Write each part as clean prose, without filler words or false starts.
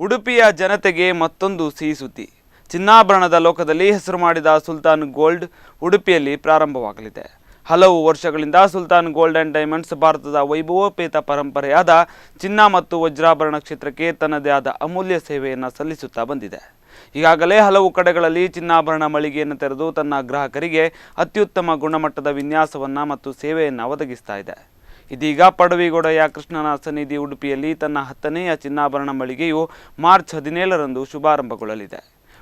ಉಡುಪಿಯ ಜನತೆಗೆ ಮತ್ತೊಂದು ಸಿಹಿ ಸುದ್ದಿ. ಚಿನ್ನಾಭರಣದ ಲೋಕದಲ್ಲಿ ಹೆಸರು ಮಾಡಿದ ಸುಲ್ತಾನ್ ಗೋಲ್ಡ್ ಉಡುಪಿಯಲ್ಲಿ ಪ್ರಾರಂಭವಾಗಲಿದೆ. ಹಲವು ವರ್ಷಗಳಿಂದ ಸುಲ್ತಾನ್ ಗೋಲ್ಡ್ ಅಂಡ್ ಡೈಮಂಡ್ಸ್ ಭಾರತದ ವೈಭವೋಪೇತ ಪರಂಪರೆಯಾದ ಚಿನ್ನ ಮತ್ತು ವಜ್ರಾಭರಣ ಕ್ಷೇತ್ರಕ್ಕೆ ತನ್ನದೇ ಆದ ಅಮೂಲ್ಯ ಸೇವೆಯನ್ನು ಸಲ್ಲಿಸುತ್ತಾ ಬಂದಿದೆ. ಈಗಾಗಲೇ ಹಲವು ಕಡೆಗಳಲ್ಲಿ ಚಿನ್ನಾಭರಣ ಮಳಿಗೆಯನ್ನು ತೆರೆದು ತನ್ನ ಗ್ರಾಹಕರಿಗೆ ಅತ್ಯುತ್ತಮ ಗುಣಮಟ್ಟದ ವಿನ್ಯಾಸವನ್ನು ಮತ್ತು ಸೇವೆಯನ್ನು ಒದಗಿಸ್ತಾ ಇದೆ. ಇದೀಗ ಪಡವಿಗೊಡೆಯ ಕೃಷ್ಣನ ಸನ್ನಿಧಿ ಉಡುಪಿಯಲ್ಲಿ ತನ್ನ 10ನೇ ಚಿನ್ನಾಭರಣ ಮಳಿಗೆಯು ಮಾರ್ಚ್ 17ರಂದು ಶುಭಾರಂಭಗೊಳ್ಳಲಿದೆ.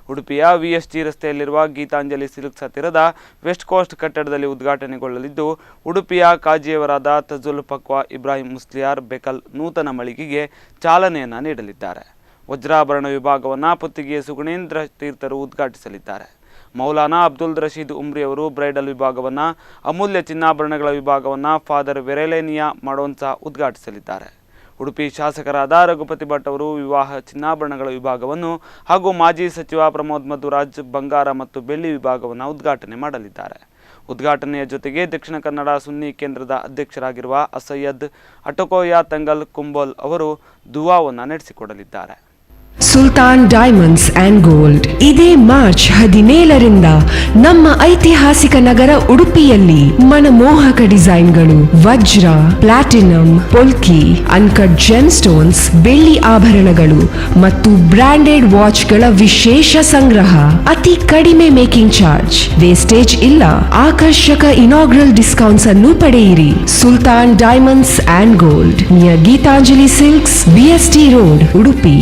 ಉಡುಪಿಯ VST ರಸ್ತೆಯಲ್ಲಿರುವ ಗೀತಾಂಜಲಿ ಸಿಲ್ಕ್ಸ್ ಹತ್ತಿರದ ವೆಸ್ಟ್ ಕೋಸ್ಟ್ ಕಟ್ಟಡದಲ್ಲಿ ಉದ್ಘಾಟನೆಗೊಳ್ಳಲಿದ್ದು, ಉಡುಪಿಯ ಕಾಜಿಯವರಾದ ತಜುಲ್ ಪಕ್ವಾ ಇಬ್ರಾಹಿಂ ಮುಸ್ಲಿಯಾರ್ ಬೆಕಲ್ ನೂತನ ಮಳಿಗೆಗೆ ಚಾಲನೆಯನ್ನು ನೀಡಲಿದ್ದಾರೆ. ವಜ್ರಾಭರಣ ವಿಭಾಗವನ್ನು ಪುತ್ತಿಗೆ ಸುಗುಣೇಂದ್ರ ತೀರ್ಥರು ಉದ್ಘಾಟಿಸಲಿದ್ದಾರೆ. ಮೌಲಾನಾ ಅಬ್ದುಲ್ ರಶೀದ್ ಉಮ್ರಿ ಅವರು ಬ್ರೈಡಲ್ ವಿಭಾಗವನ್ನು, ಅಮೂಲ್ಯ ಚಿನ್ನಾಭರಣಗಳ ವಿಭಾಗವನ್ನು ಫಾದರ್ ವೆರೆಲೇನಿಯಾ ಮಡೋನ್ಸಾ ಉದ್ಘಾಟಿಸಲಿದ್ದಾರೆ. ಉಡುಪಿ ಶಾಸಕರಾದ ರಘುಪತಿ ಭಟ್ ಅವರು ವಿವಾಹ ಚಿನ್ನಾಭರಣಗಳ ವಿಭಾಗವನ್ನು ಹಾಗೂ ಮಾಜಿ ಸಚಿವ ಪ್ರಮೋದ್ ಮಧುರಾಜ್ ಬಂಗಾರ ಮತ್ತು ಬೆಳ್ಳಿ ವಿಭಾಗವನ್ನು ಉದ್ಘಾಟನೆ ಮಾಡಲಿದ್ದಾರೆ. ಉದ್ಘಾಟನೆಯ ಜೊತೆಗೆ ದಕ್ಷಿಣ ಕನ್ನಡ ಸುನ್ನಿ ಕೇಂದ್ರದ ಅಧ್ಯಕ್ಷರಾಗಿರುವ ಅಸಯ್ಯದ್ ಅಟಕೋಯ ತಂಗಲ್ ಕುಂಬೋಲ್ ಅವರು ದುವಾವನ್ನು ನಡೆಸಿಕೊಡಲಿದ್ದಾರೆ. ಸುಲ್ತಾನ್ ಡೈಮಂಡ್ಸ್ ಅಂಡ್ ಗೋಲ್ಡ್ ಇದೇ ಮಾರ್ಚ್ 17ರಿಂದ ನಮ್ಮ ಐತಿಹಾಸಿಕ ನಗರ ಉಡುಪಿಯಲ್ಲಿ ಮನಮೋಹಕ ಡಿಸೈನ್ಗಳು, ವಜ್ರ, platinum, polki, uncut GeM stones, ಬೆಳ್ಳಿ ಆಭರಣಗಳು ಮತ್ತು ಬ್ರಾಂಡೆಡ್ ವಾಚ್ಗಳ ವಿಶೇಷ ಸಂಗ್ರಹ. ಅತಿ ಕಡಿಮೆ ಮೇಕಿಂಗ್ ಚಾರ್ಜ್, ವೇಸ್ಟೇಜ್ ಇಲ್ಲ, ಆಕರ್ಷಕ ಇನಾಗ್ರಲ್ ಡಿಸ್ಕೌಂಟ್ಸ್ ಅನ್ನು ಪಡೆಯಿರಿ. Sultan diamonds and gold near Geetanjali silks, VST road, Udupi.